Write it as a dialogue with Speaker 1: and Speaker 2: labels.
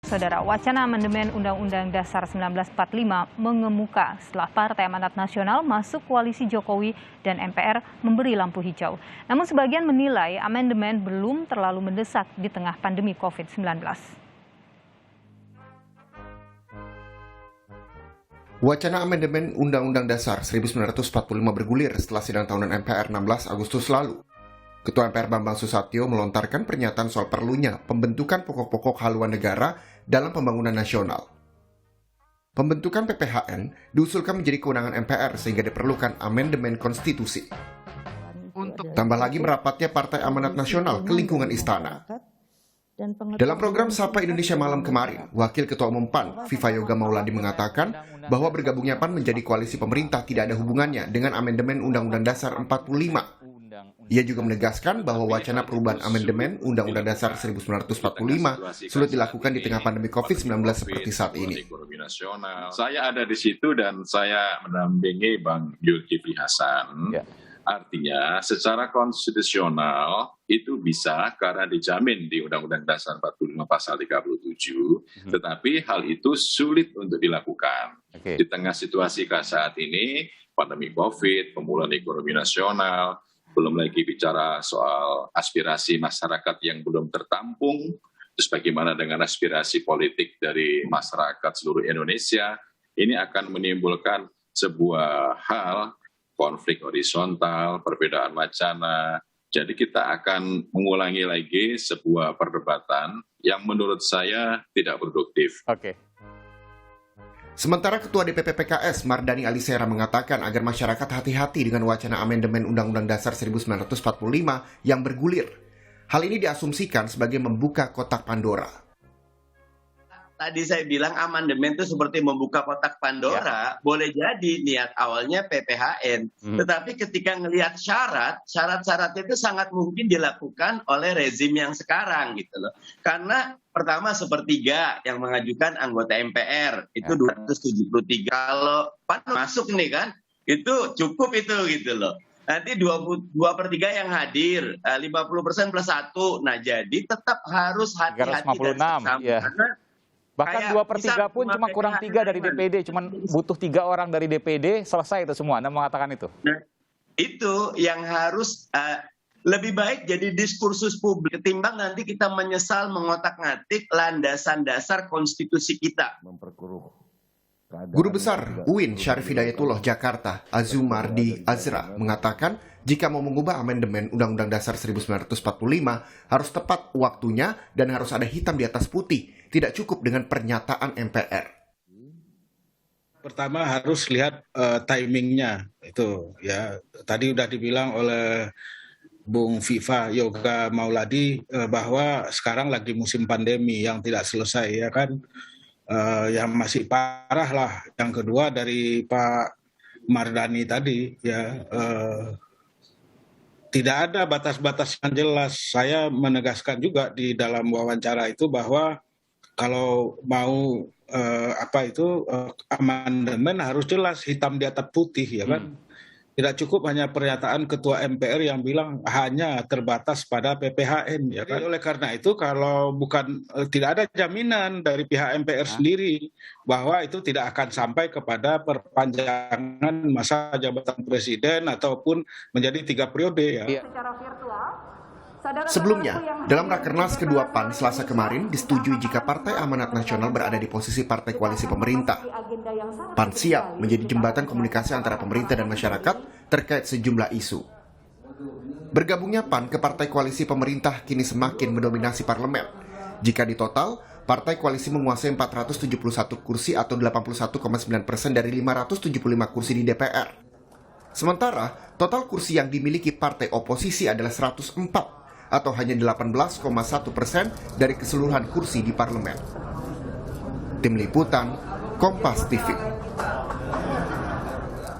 Speaker 1: Saudara, wacana amandemen Undang-Undang Dasar 1945 mengemuka setelah Partai Amanat Nasional masuk koalisi Jokowi dan MPR memberi lampu hijau. Namun sebagian menilai amandemen belum terlalu mendesak di tengah pandemi COVID-19.
Speaker 2: Wacana amandemen Undang-Undang Dasar 1945 bergulir setelah sidang tahunan MPR 16 Agustus lalu. Ketua MPR Bambang Susatyo melontarkan pernyataan soal perlunya pembentukan pokok-pokok haluan negara dalam pembangunan nasional. Pembentukan PPHN diusulkan menjadi kewenangan MPR sehingga diperlukan amandemen konstitusi. Tambah lagi merapatnya Partai Amanat Nasional ke lingkungan istana. Dalam program Sapa Indonesia Malam kemarin, Wakil Ketua Umum PAN, Viva Yoga Mauladi mengatakan bahwa bergabungnya PAN menjadi koalisi pemerintah tidak ada hubungannya dengan amandemen Undang-Undang Dasar 45. Ia juga menegaskan bahwa wacana perubahan amandemen Undang-Undang Dasar 1945 sulit dilakukan di tengah pandemi COVID-19 seperti saat ini.
Speaker 3: Saya ada di situ dan saya mendampingi Bang Zulkifli Hasan. Ya. Artinya secara konstitusional itu bisa karena dijamin di Undang-Undang Dasar 45 pasal 37, tetapi hal itu sulit untuk dilakukan. Di tengah situasi saat ini, pandemi COVID, pemulihan ekonomi nasional, belum lagi bicara soal aspirasi masyarakat yang belum tertampung, terus bagaimana dengan aspirasi politik dari masyarakat seluruh Indonesia, ini akan menimbulkan sebuah hal, konflik horizontal, perbedaan wacana. Jadi kita akan mengulangi lagi sebuah perdebatan yang menurut saya tidak produktif.
Speaker 2: Sementara Ketua DPP PKS Mardani Alisera mengatakan agar masyarakat hati-hati dengan wacana amandemen Undang-Undang Dasar 1945 yang bergulir. Hal ini diasumsikan sebagai membuka kotak Pandora.
Speaker 4: Tadi saya bilang amandemen itu seperti membuka kotak Pandora, boleh jadi niat awalnya PPHN. Tetapi ketika ngelihat syarat-syarat itu sangat mungkin dilakukan oleh rezim yang sekarang gitu loh. Karena pertama sepertiga yang mengajukan anggota MPR itu 273. Kalau PAN masuk nih kan, itu cukup itu gitu loh. Nanti 2/3 yang hadir, 50% plus 1. Nah jadi tetap harus hati-hati dan seksama. Karena
Speaker 5: bahkan 2/3 pun cuma kurang 3 dari DPD, cuma butuh 3 orang dari DPD, selesai itu semua. Anda mengatakan itu?
Speaker 4: Nah, itu yang harus lebih baik jadi diskursus publik ketimbang nanti kita menyesal mengotak-ngatik landasan dasar konstitusi kita.
Speaker 2: Guru Besar UIN Syarif Hidayatullah Jakarta, Azumardi Azra, mengatakan jika mau mengubah amandemen Undang-Undang Dasar 1945 harus tepat waktunya dan harus ada hitam di atas putih. Tidak cukup dengan pernyataan MPR.
Speaker 6: Pertama harus lihat timingnya itu ya. Tadi udah dibilang oleh Bung Viva Yoga Mauladi bahwa sekarang lagi musim pandemi yang tidak selesai ya kan. Yang masih parah lah. Yang kedua dari Pak Mardani tadi ya. Tidak ada batas-batas yang jelas. Saya menegaskan juga di dalam wawancara itu bahwa kalau mau amandemen harus jelas hitam di atas putih ya kan. Tidak cukup hanya pernyataan Ketua MPR yang bilang hanya terbatas pada PPHN ya kan. Oleh karena itu kalau tidak ada jaminan dari pihak MPR sendiri bahwa itu tidak akan sampai kepada perpanjangan masa jabatan presiden ataupun menjadi 3 periode ya.
Speaker 1: Secara virtual,
Speaker 2: sebelumnya, dalam Rakernas kedua PAN Selasa kemarin disetujui jika Partai Amanat Nasional berada di posisi partai koalisi pemerintah. PAN siap menjadi jembatan komunikasi antara pemerintah dan masyarakat terkait sejumlah isu. Bergabungnya PAN ke partai koalisi pemerintah kini semakin mendominasi parlemen. Jika di total, partai koalisi menguasai 471 kursi atau 81,9% dari 575 kursi di DPR. Sementara, total kursi yang dimiliki partai oposisi adalah 104 atau hanya 18,1% dari keseluruhan kursi di parlemen. Tim Liputan, Kompas TV.